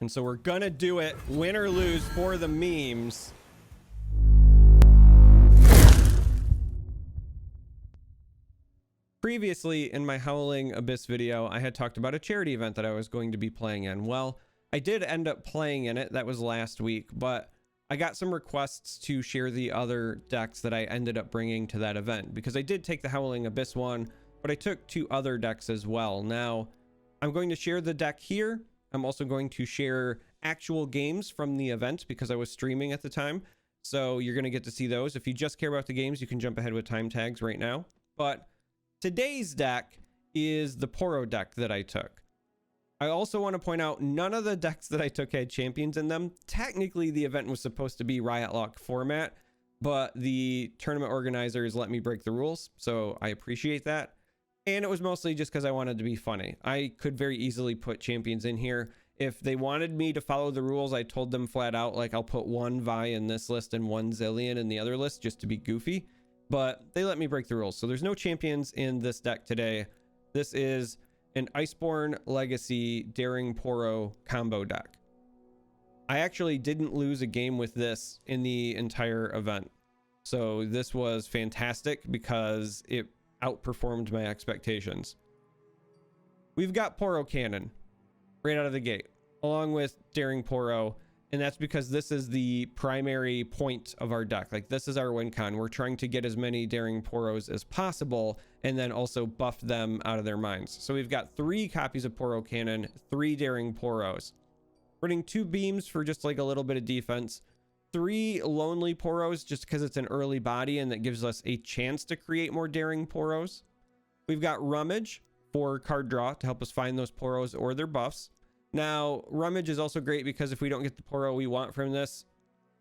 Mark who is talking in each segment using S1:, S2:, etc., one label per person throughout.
S1: And so we're gonna do it, win or lose, for the memes. Previously in my Howling Abyss video, I had talked about a charity event that I was going to be playing in. Well, I did end up playing in it. That was last week, but I got some requests to share the other decks that I ended up bringing to that event, because I did take the Howling Abyss one, but I took 2 other decks as well. Now, I'm going to share the deck here. I'm also going to share actual games from the event because I was streaming at the time. So you're going to get to see those. If you just care about the games, you can jump ahead with time tags right now. But today's deck is the Poro deck that I took. I also want to point out none of the decks that I took had champions in them. Technically, the event was supposed to be Riot Lock format, but the tournament organizers let me break the rules, so I appreciate that. And it was mostly just because I wanted to be funny. I could very easily put champions in here. If they wanted me to follow the rules, I told them flat out, like, I'll put 1 Vi in this list and 1 Zillion in the other list just to be goofy. But they let me break the rules. So there's no champions in this deck today. This is an Iceborn Legacy Daring Poro combo deck. I actually didn't lose a game with this in the entire event. So this was fantastic because it outperformed my expectations. We've got Poro Cannon right out of the gate, along with Daring Poro, and that's because this is the primary point of our deck. Like, this is our win con. We're trying to get as many Daring Poros as possible and then also buff them out of their minds. So we've got 3 copies of Poro Cannon, 3 Daring Poros, running 2 beams for just like a little bit of defense, 3 Lonely Poros just because it's an early body and that gives us a chance to create more Daring Poros. We've got Rummage for card draw to help us find those Poros or their buffs. Now, Rummage is also great because if we don't get the Poro we want from this,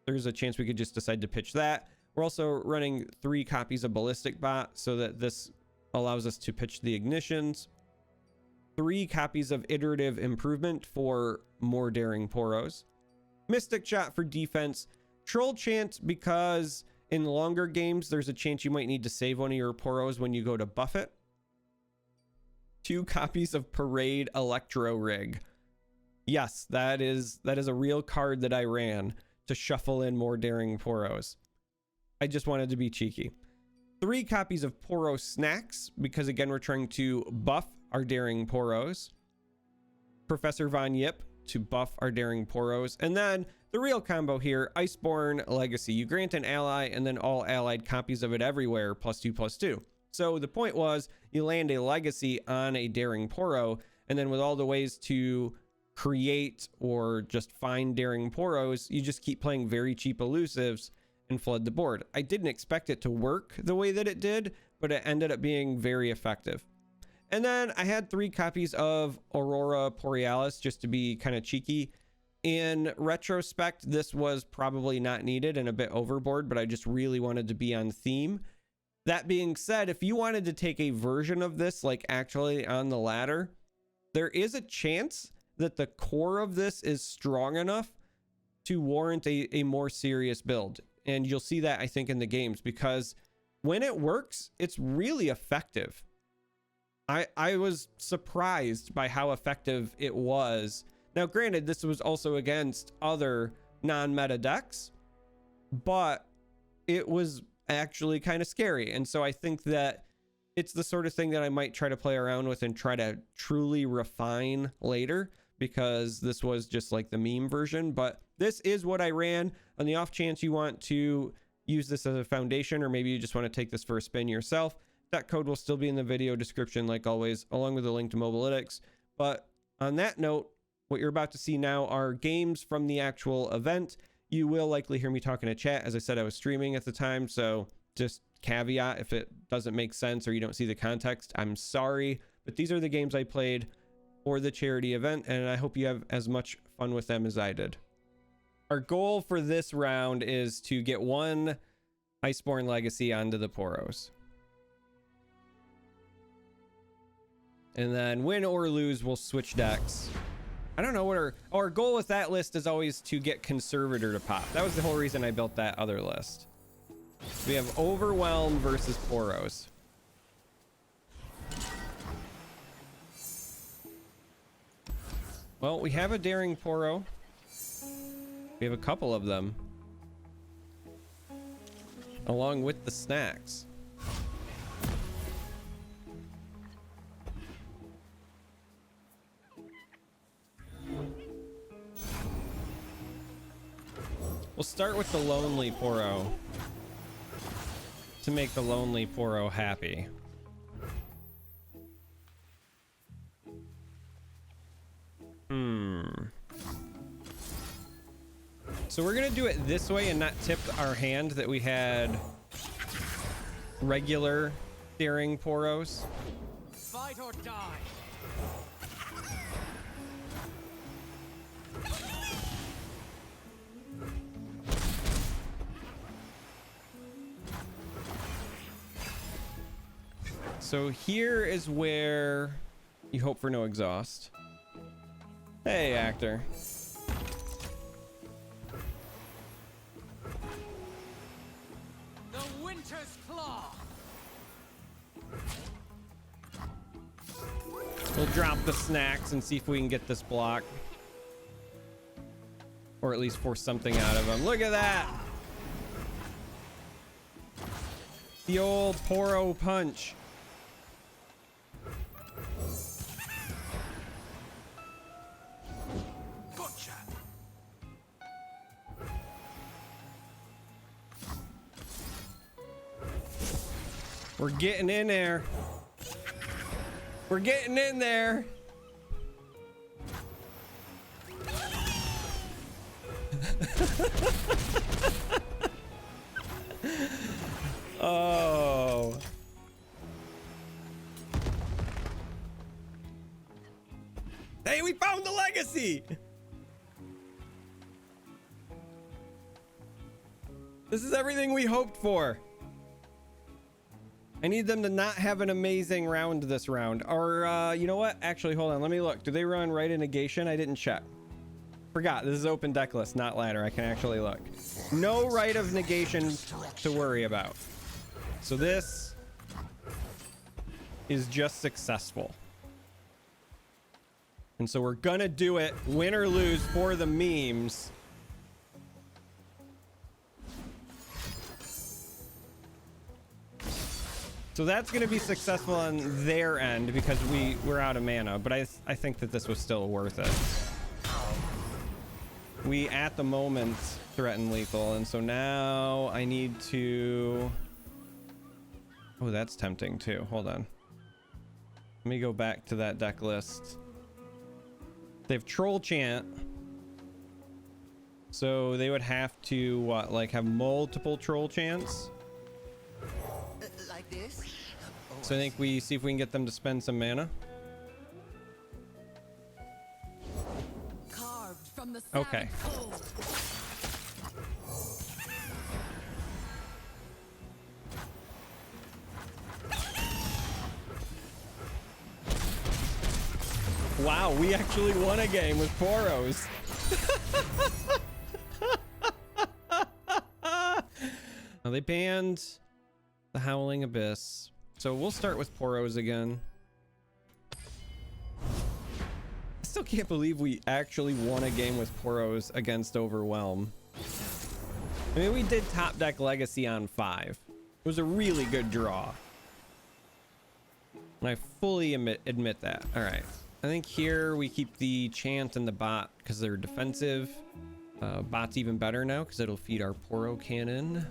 S1: there's a chance we could just decide to pitch that. We're also running 3 copies of Ballistic Bot so that this allows us to pitch the Ignitions. 3 copies of Iterative Improvement for more Daring Poros. Mystic Shot for defense. Troll Chant because in longer games, there's a chance you might need to save one of your Poros when you go to buff it. 2 copies of Parade Electro Rig. Yes, that is a real card that I ran to shuffle in more Daring Poros. I just wanted to be cheeky. 3 copies of Poro Snacks because, again, we're trying to buff our Daring Poros. Professor Von Yip to buff our Daring Poros. And then the real combo here, Iceborn Legacy. You grant an ally and then all allied copies of it everywhere, +2/+2. So the point was you land a Legacy on a Daring Poro, and then with all the ways to create or just find Daring Poros, you just keep playing very cheap elusives and flood the board. I didn't expect it to work the way that it did, but it ended up being very effective. And then I had 3 copies of Aurora Borealis just to be kind of cheeky. In retrospect, this was probably not needed and a bit overboard, but I just really wanted to be on theme. That being said, if you wanted to take a version of this, like actually on the ladder, there is a chance that the core of this is strong enough to warrant a more serious build. And you'll see that, I think, in the games, because when it works, it's really effective. I was surprised by how effective it was. Now, granted, this was also against other non-meta decks, but it was actually kind of scary. And so I think that it's the sort of thing that I might try to play around with and try to truly refine later, because this was just like the meme version. But this is what I ran. On the off chance you want to use this as a foundation, or maybe you just want to take this for a spin yourself, that code will still be in the video description, like always, along with a link to Mobalytics. But on that note, what you're about to see now are games from the actual event. You will likely hear me talking to chat. As I said, I was streaming at the time, so just caveat if it doesn't make sense or you don't see the context, I'm sorry. But these are the games I played for the charity event, and I hope you have as much fun with them as I did. Our goal for this round is to get 1 Iceborn Legacy onto the Poros. And then win or lose, we'll switch decks. I don't know what our goal with that list is always to get Conservator to pop. That was the whole reason I built that other list. We have Overwhelm versus Poros. Well, we have a Daring Poro. We have a couple of them. Along with the snacks. We'll start with the Lonely Poro. To make the Lonely Poro happy. So we're gonna do it this way and not tip our hand that we had regular Daring Poros.
S2: Fight or die.
S1: So here is where you hope for no exhaust. Hey, actor.
S2: The Winter's Claw.
S1: We'll drop the snacks and see if we can get this block. Or at least force something out of him. Look at that! The old Poro punch.
S2: Gotcha.
S1: We're getting in there. We're getting in there. Oh. Hey, we found the legacy. This is everything we hoped for. I need them to not have an amazing round this round. Or, you know what? Actually, hold on. Let me look. Do they run Rite of Negation? I didn't check. Forgot. This is open deck list, not ladder. I can actually look. No Rite of Negation to worry about. So this is just successful. And so we're gonna do it, win or lose, for the memes. So that's going to be successful on their end because we're out of mana, but I think that this was still worth it. We, at the moment, threaten lethal, and so now I need to... Oh, that's tempting too. Hold on. Let me go back to that deck list. They have Troll Chant. So they would have to, what, like have multiple Troll Chants?
S2: Like this?
S1: So I think we see if we can get them to spend some mana.
S2: Carved from the
S1: Okay.
S2: cold.
S1: Wow, we actually won a game with Poros. Now they banned the Howling Abyss. So we'll start with Poros again. I still can't believe we actually won a game with Poros against Overwhelm. I mean, we did top deck Legacy on 5. It was a really good draw. And I fully admit that. All right. I think here we keep the Chant and the Bot because they're defensive. Bot's even better now because it'll feed our Poro cannon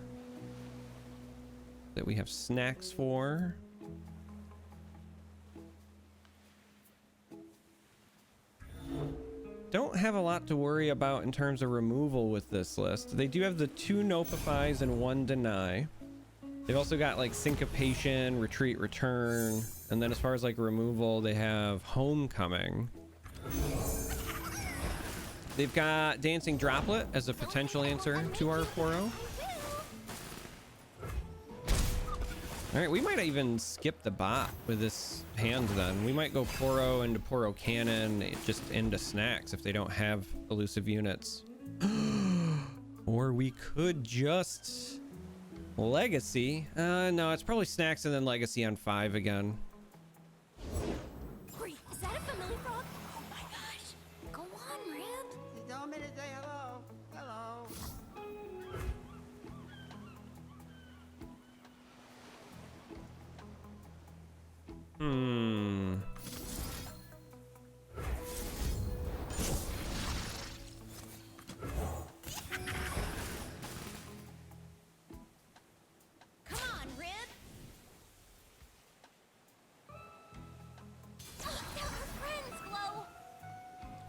S1: that we have snacks for. Don't have a lot to worry about in terms of removal with this list. They do have the 2 Notifies and 1 Deny. They've also got like Syncopation, Retreat, Return, and then as far as like removal, they have Homecoming. They've got Dancing Droplet as a potential answer to our Poro. All right, we might even skip the bot with this hand then. We might go Poro into Poro Cannon, just into snacks if they don't have elusive units. Or we could just Legacy. No, it's probably snacks and then Legacy on 5 again.
S3: Wait, is that a familiar frog? Oh my gosh. Go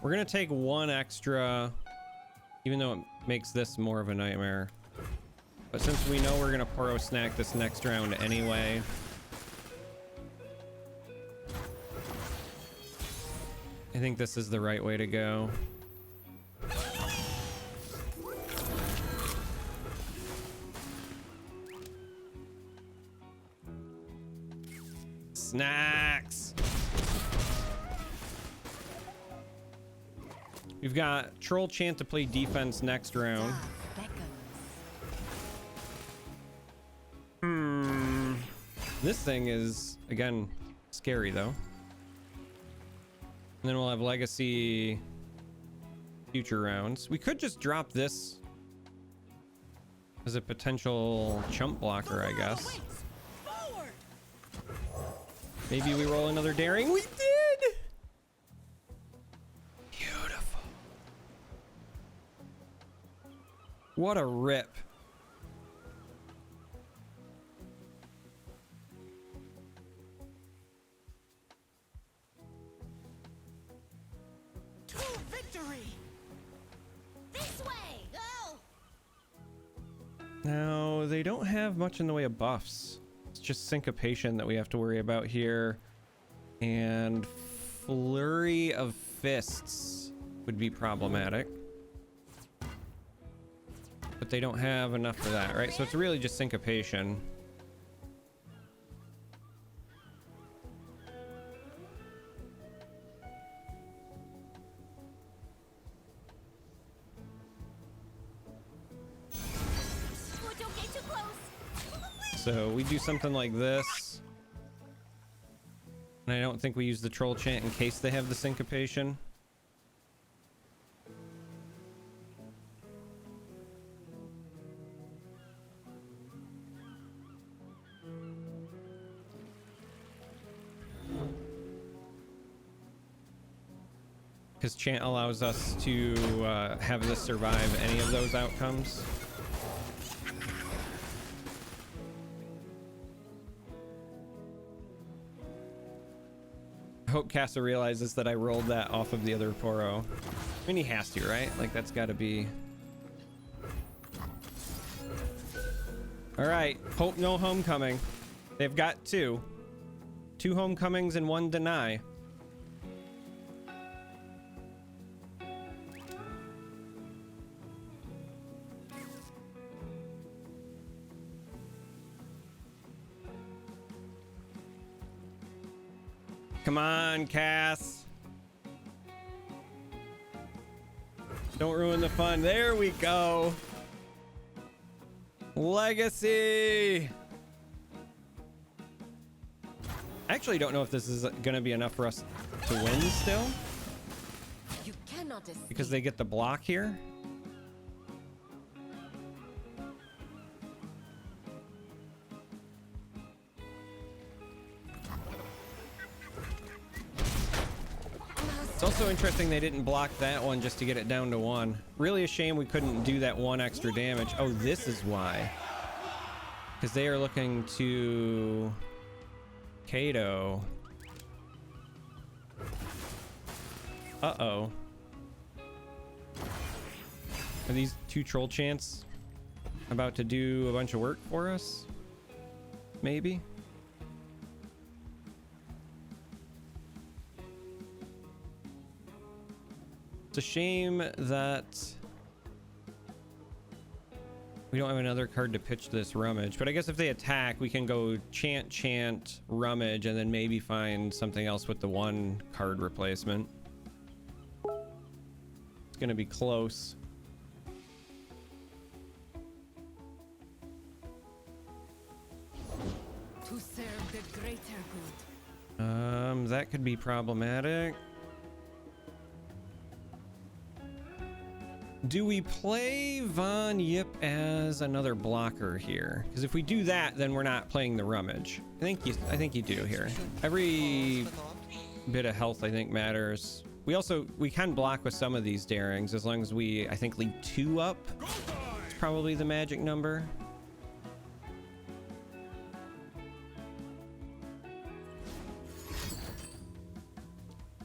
S1: We're gonna take one extra, even though it makes this more of a nightmare. But since we know we're gonna Poro snack this next round anyway, I think this is the right way to go. Snacks. We've got Troll Chant to play defense next round. This thing is, again, scary though. And then we'll have Legacy future rounds. We could just drop this as a potential chump blocker, I guess. Maybe we roll another Daring. We did! Beautiful. What a rip.
S2: To victory! This way! Go!
S1: Now, they don't have much in the way of buffs. It's just syncopation that we have to worry about here. And flurry of fists would be problematic. But they don't have enough for that, right? So it's really just syncopation.
S2: Oh, don't get too close.
S1: So we do something like this. And I don't think we use the Troll Chant in case they have the syncopation. Because Chant allows us to have this survive any of those outcomes. I hope Casa realizes that I rolled that off of the other Poro. I mean, he has to, right? Like, that's got to be... All right, hope no homecoming. They've got two. 2 homecomings and 1 deny. Come on, Cass. Don't ruin the fun. There we go. Legacy. I actually don't know if this is going to be enough for us to win still.
S2: You cannot escape.
S1: Because they get the block here. It's also interesting they didn't block that one just to get it down to 1. Really a shame we couldn't do that 1 extra damage. Oh, this is why. Because they are looking to Kato. Uh-oh. Are these 2 Troll Chants about to do a bunch of work for us? Maybe? It's a shame that we don't have another card to pitch this Rummage, but I guess if they attack, we can go Chant, Rummage, and then maybe find something else with the 1 card replacement. It's gonna be close.
S2: To serve the greater good.
S1: That could be problematic. Do we play Von Yip as another blocker here? Because if we do that, then we're not playing the Rummage. I think you do here. Every bit of health I think matters. We can block with some of these Darings as long as we, I think, leave 2 up. It's probably the magic number.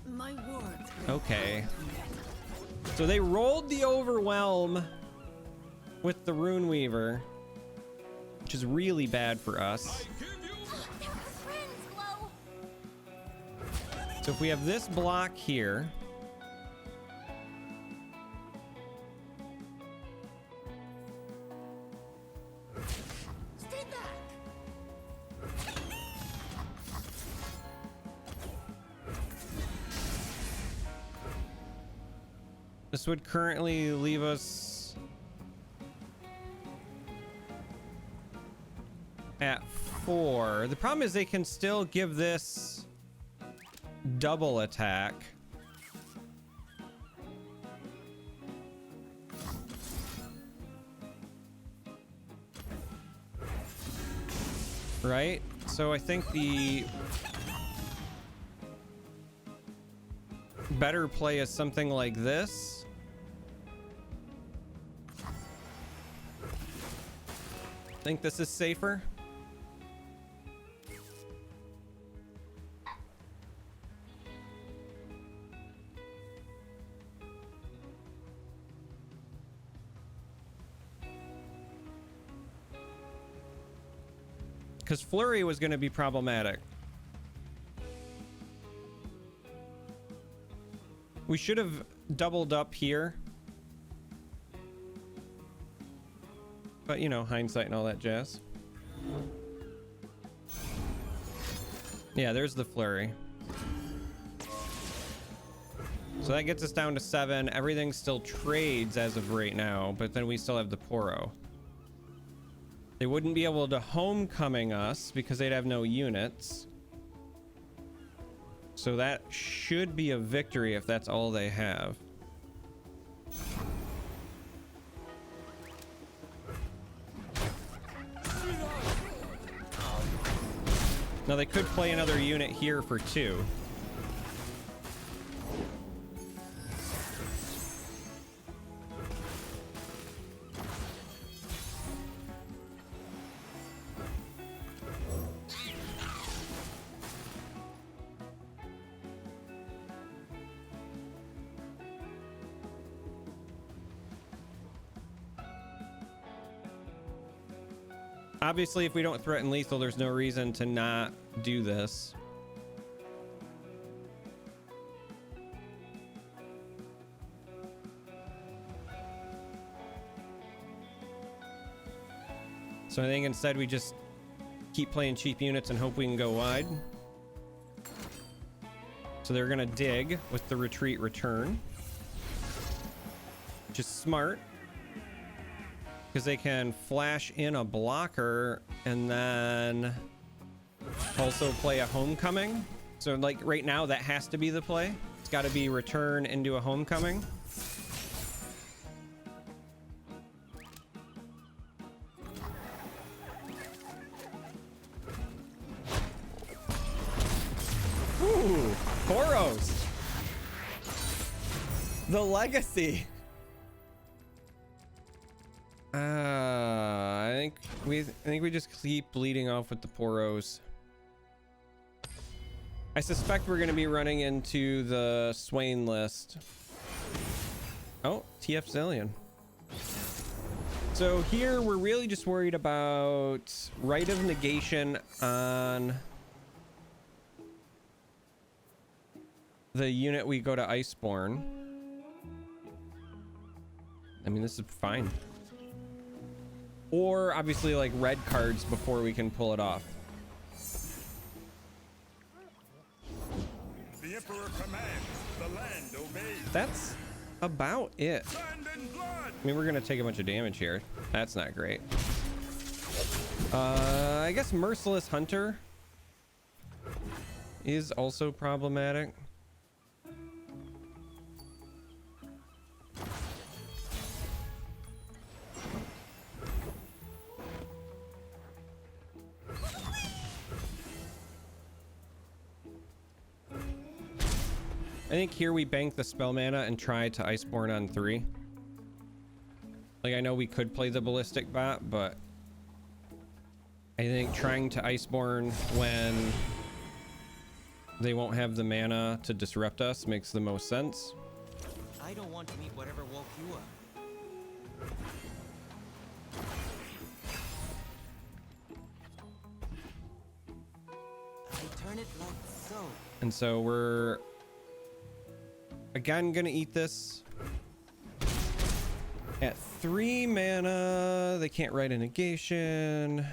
S2: My words.
S1: Okay. So they rolled the Overwhelm with the Rune Weaver, which is really bad for us.
S2: They're our friends, Glow.
S1: So if we have this block here,
S2: Stay back.
S1: this would currently leave us at 4. The problem is they can still give this double attack. Right? So I think the better play is something like this. Think this is safer? Because Flurry was going to be problematic. We should have doubled up here. But, you know, hindsight and all that jazz. Yeah, there's the Flurry. So that gets us down to 7. Everything still trades as of right now, but then we still have the Poro. They wouldn't be able to homecoming us because they'd have no units. So that should be a victory if that's all they have. Now they could play another unit here for 2. Obviously, if we don't threaten lethal, there's no reason to not do this. So I think instead we just keep playing cheap units and hope we can go wide. So they're gonna dig with the retreat return, which is smart. Because they can flash in a blocker and then also play a homecoming. So like right now that has to be the play. It's got to be return into a homecoming. Ooh, Poros. The legacy. I think we just keep bleeding off with the Poros. I suspect we're going to be running into the Swain list. Oh, TF Zillion. So here we're really just worried about Rite of Negation on the unit we go to Iceborn. I mean, this is fine. Or obviously like red cards before we can pull it off.
S3: The Emperor commands, the land obeys.
S1: That's about it.
S3: Sand and blood.
S1: I mean, we're gonna take a bunch of damage here. That's not great. I guess Merciless Hunter is also problematic. I think here we bank the spell mana and try to Iceborn on 3. Like, I know we could play the Ballistic Bot, but I think trying to Iceborn when they won't have the mana to disrupt us makes the most sense.
S4: I I don't want to meet whatever woke you up. I turn it like so.
S1: And so we're again gonna eat this at 3 mana. They can't write a negation.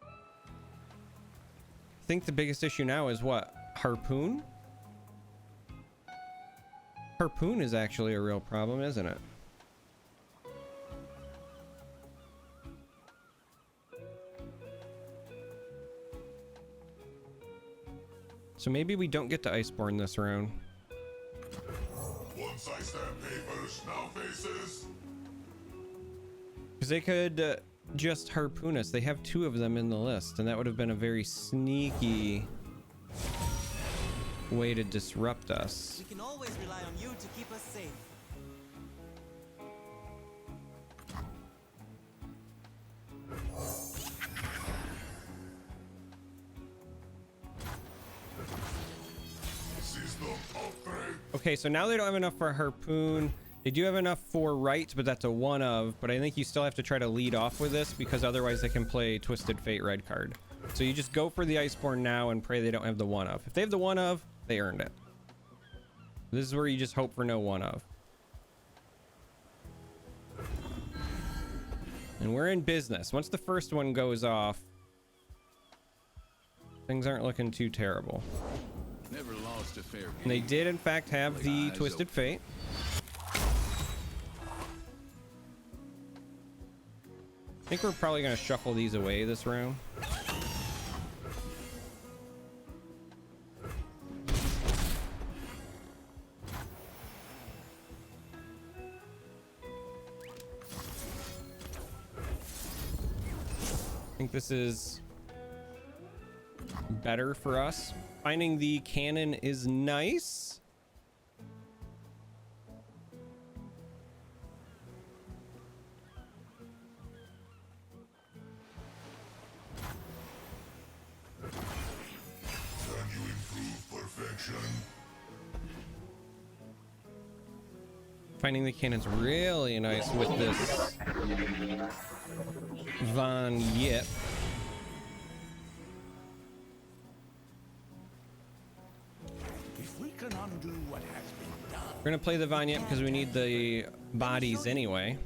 S1: I think the biggest issue now is what? Harpoon? Harpoon is actually a real problem, isn't it? So maybe we don't get to Iceborn this round.
S5: Once I stamp papers, now faces.
S1: Because they could just harpoon us. They have 2 of them in the list, and that would have been a very sneaky way to disrupt us.
S4: We can always rely on you to keep us safe.
S5: System upgrade.
S1: Okay, so now they don't have enough for harpoon. They do have enough for right, but that's a 1 of. But I think you still have to try to lead off with this because otherwise they can play Twisted Fate red card. So you just go for the Iceborn now and pray they don't have the 1 of. If they have the 1 of, they earned it. This is where you just hope for no 1 of. And we're in business. Once the first one goes off, things aren't looking too terrible.
S3: Never lost a fair game.
S1: And they did in fact have the Twisted Fate. I think we're probably going to shuffle these away this round. I think this is better for us. Finding the cannon is nice.
S5: Can you improve perfection?
S1: Finding the cannon's really nice with this Von Yip.
S3: If we can undo what has been done.
S1: We're gonna play the Von Yip because we need the bodies anyway.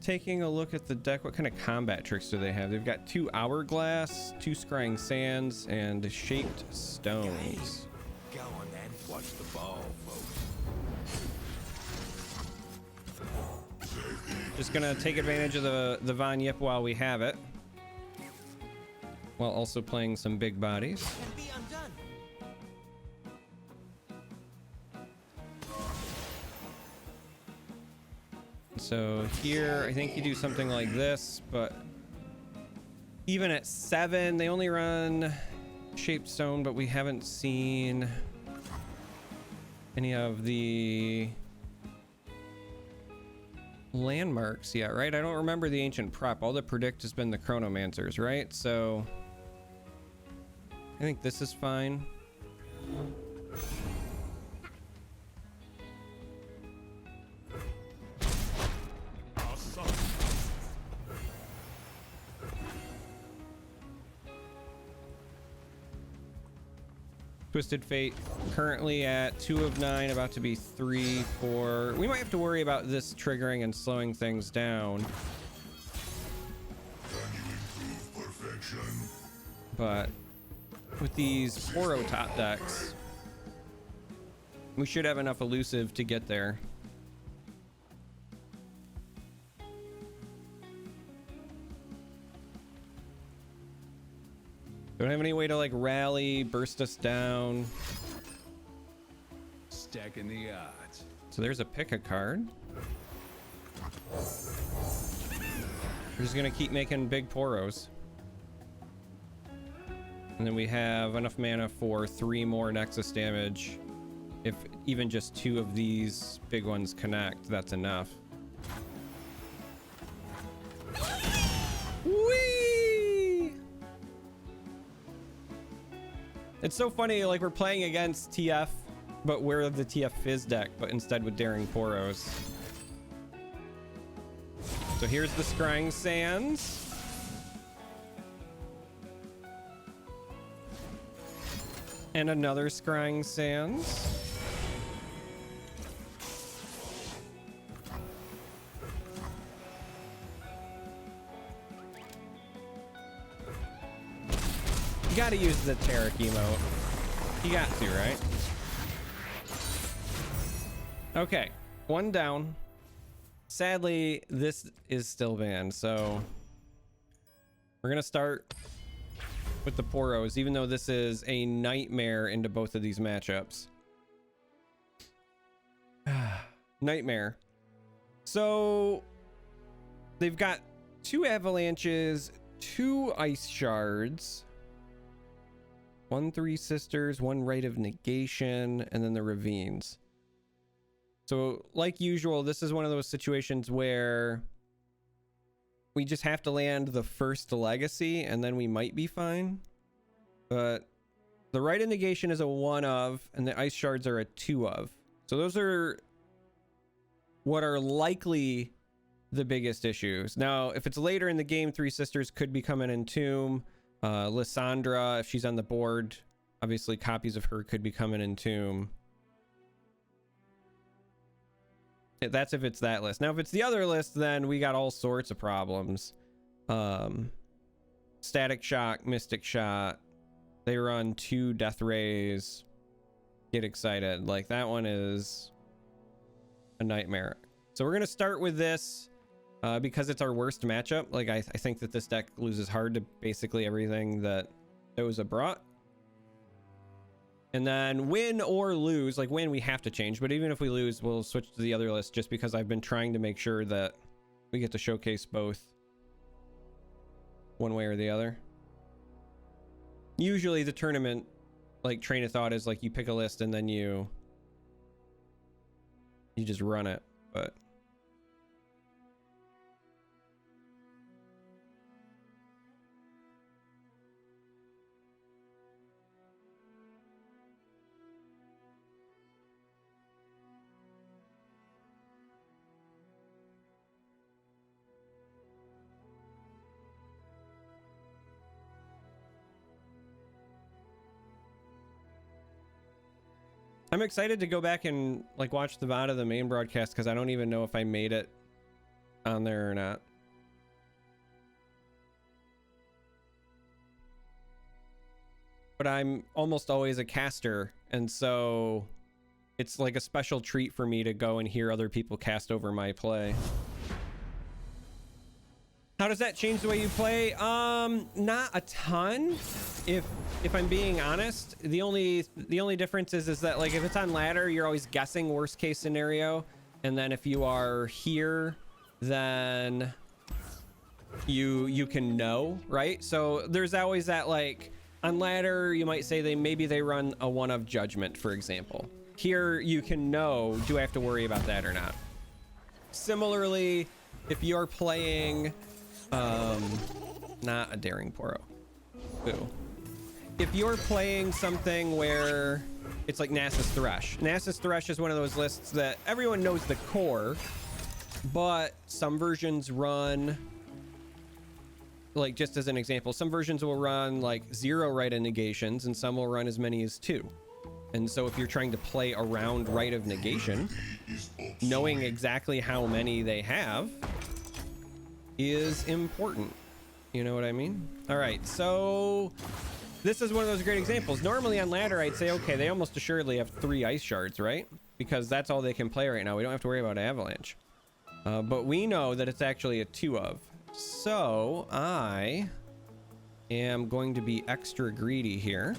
S1: Taking a look at the deck, what kind of combat tricks do they have? They've got 2 Hourglass, 2 Scrying Sands, and Shaped Stones.
S3: Go on then. Watch the ball, folks.
S1: Just gonna take advantage of the Von Yip while we have it, while also playing some big bodies.
S4: Can be undone.
S1: So here, I think you do something like this, but even at 7, they only run Shaped Stone, but we haven't seen any of the landmarks yet, right? I don't remember the ancient prep. All the predict has been the chronomancers, right? So I think this is fine.
S3: Awesome.
S1: Twisted Fate currently at 2 of 9, about to be 3, 4. We might have to worry about this triggering and slowing things down.
S5: Can you improve perfection?
S1: But with these Poro top decks, we should have enough elusive to get there. Don't have any way to like rally, burst us down.
S3: Stacking the odds.
S1: So there's a pick a card. We're just gonna keep making big Poros. And then we have enough mana for 3 more Nexus damage. If even just 2 of these big ones connect, that's enough. Whee! It's so funny, like we're playing against TF, but we're the TF Fizz deck, but instead with Daring Poros. So here's the Scrying Sands. And another Scrying Sands. You gotta use the Tarek emote. You got to, right? Okay, 1 down. Sadly, this is still banned, so we're gonna start with the Poros, even though this is a nightmare into both of these matchups. Nightmare. So they've got 2 avalanches, 2 ice shards, 1 Three Sisters, 1 Rite of Negation, and then the ravines. So like usual, this is one of those situations where we just have to land the first legacy and then we might be fine. But the Rite of Negation is a 1 of, and the ice shards are a 2 of. So those are what are likely the biggest issues. Now, if it's later in the game, Three Sisters could become an Entomb. Lysandra, if she's on the board, obviously copies of her could become an Entomb. That's if it's that list. Now, if it's the other list, then we got all sorts of problems. Static Shock, Mystic Shot. They run 2 Death Rays. Get excited. Like, that one is a nightmare. So we're going to start with this because it's our worst matchup. Like, I think that this deck loses hard to basically everything that Oza brought. And then win or lose, like win we have to change, but even if we lose, we'll switch to the other list just because I've been trying to make sure that we get to showcase both one way or the other. Usually the tournament, like, train of thought is like you pick a list and then you just run it, but I'm excited to go back and like watch the VOD of the main broadcast because I don't even know if I made it on there or not. But I'm almost always a caster, and so it's like a special treat for me to go and hear other people cast over my play. How does that change the way you play? Not a ton. If I'm being honest, the only difference is that, like, if it's on ladder, you're always guessing worst case scenario, and then if you are here, then you can know, right? So there's always that, like, on ladder you might say maybe they run a 1 of judgment, for example. Here you can know, do I have to worry about that or not? Similarly, if you're playing not a Daring Poro. Boo. If you're playing something where it's like Nasus Thresh. Nasus Thresh is one of those lists that everyone knows the core, but some versions run, like, just as an example, some versions will run like 0 Rite of Negations and some will run as many as 2. And so if you're trying to play around Rite of Negation, knowing exactly how many they have is important. You know what I mean? All right, so this is one of those great examples. Normally on ladder, I'd say, okay, they almost assuredly have 3 ice shards, right? Because that's all they can play right now. We don't have to worry about avalanche. But we know that it's actually a 2 of. So I am going to be extra greedy here.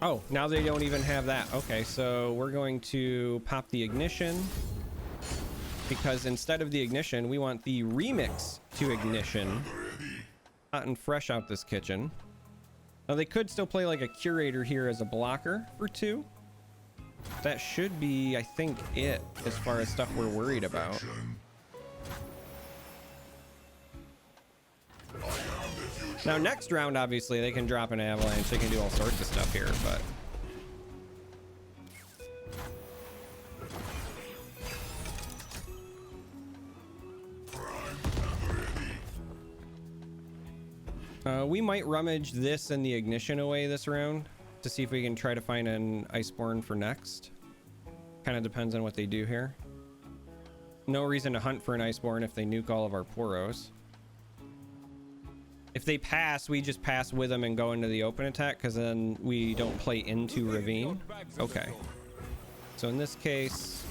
S1: Oh, now they don't even have that. Okay, so we're going to pop the ignition. because instead of the ignition, we want the remix to ignition. Hot and fresh out this kitchen. Now they could still play like a curator here as a blocker for 2. That should be, I think, it as far as stuff we're worried about. Now next round, obviously, they can drop an avalanche. They can do all sorts of stuff here, but... we might rummage this and the ignition away this round to see if we can try to find an Iceborn for next. Kind of depends on what they do here. No reason to hunt for an Iceborn if they nuke all of our Poros. If they pass, we just pass with them and go into the open attack, because then we don't play into Ravine. Okay. So in this case...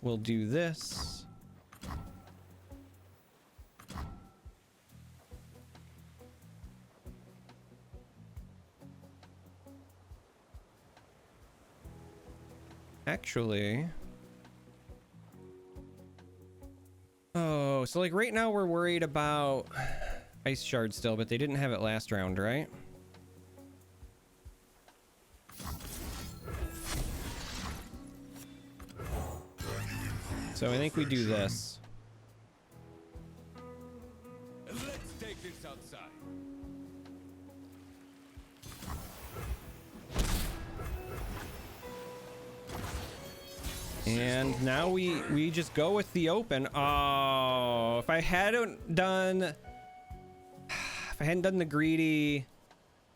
S1: we'll do this. Actually... oh, so like right now we're worried about Ice Shard still, but they didn't have it last round, right? So I think we do this.
S3: Let's take this outside.
S1: And now we just go with the open. Oh, if I hadn't done the greedy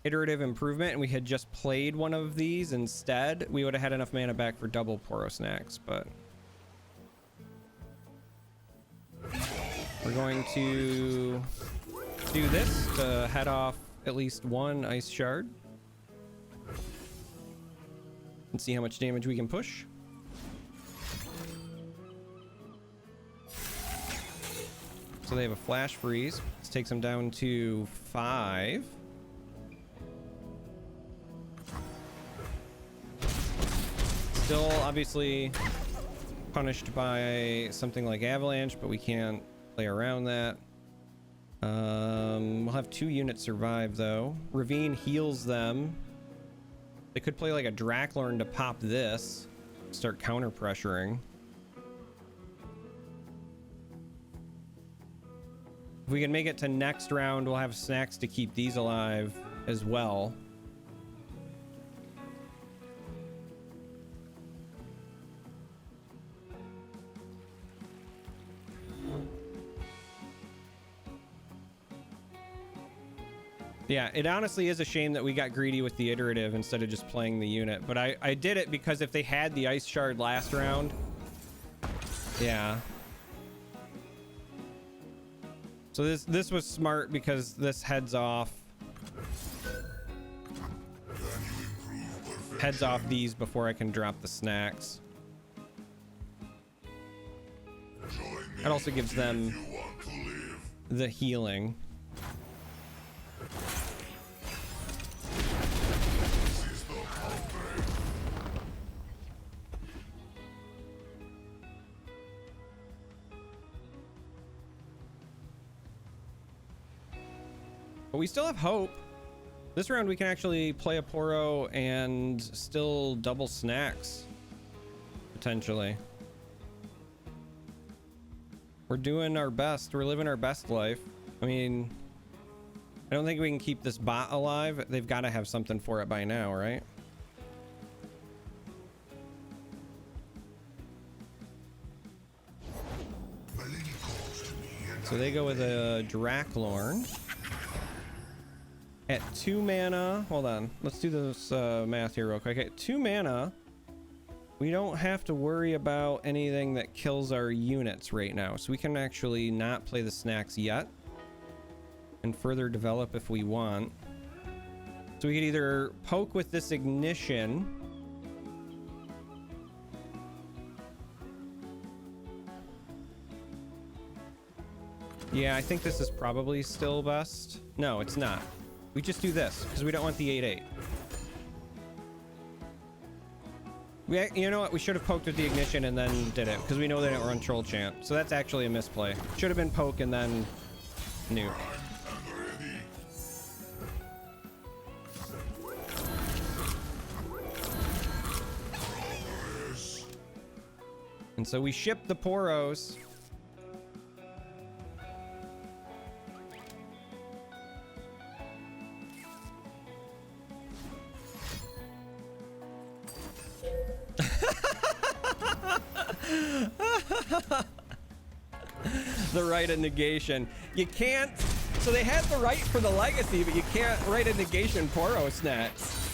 S1: iterative improvement and we had just played one of these instead, we would have had enough mana back for double Poro snacks, but we're going to do this to head off at least one Ice Shard and see how much damage we can push. So they have a flash freeze. This takes them down to 5. Still obviously punished by something like avalanche, but we can't play around that. We'll have 2 units survive though. Ravine heals them. They could play like a Draklorn to pop this, start counter pressuring. If we can make it to next round, we'll have snacks to keep these alive as well. Yeah, it honestly is a shame that we got greedy with the iterative instead of just playing the unit. But I did it because if they had the Ice Shard last round... yeah. So this was smart because this heads off these before I can drop the snacks. It also gives them the healing. But we still have hope. This round we can actually play a Poro and still double snacks. Potentially. We're doing our best. We're living our best life. I mean, I don't think we can keep this bot alive. They've got to have something for it by now, right? So they go with a Draklorn. At 2 mana, hold on, let's do this math here real quick. At 2 mana, we don't have to worry about anything that kills our units right now. So we can actually not play the snacks yet and further develop if we want. So we could either poke with this ignition. Yeah, I think this is probably still best. No, it's not. We just do this because we don't want the 8/8. You know what? We should have poked with the ignition and then did it because we know they don't run troll champ. So that's actually a misplay. Should have been poke and then nuke. And so we shipped the Poros. The right of negation. You can't. So they had the right for the legacy, but you can't write a negation Poros next.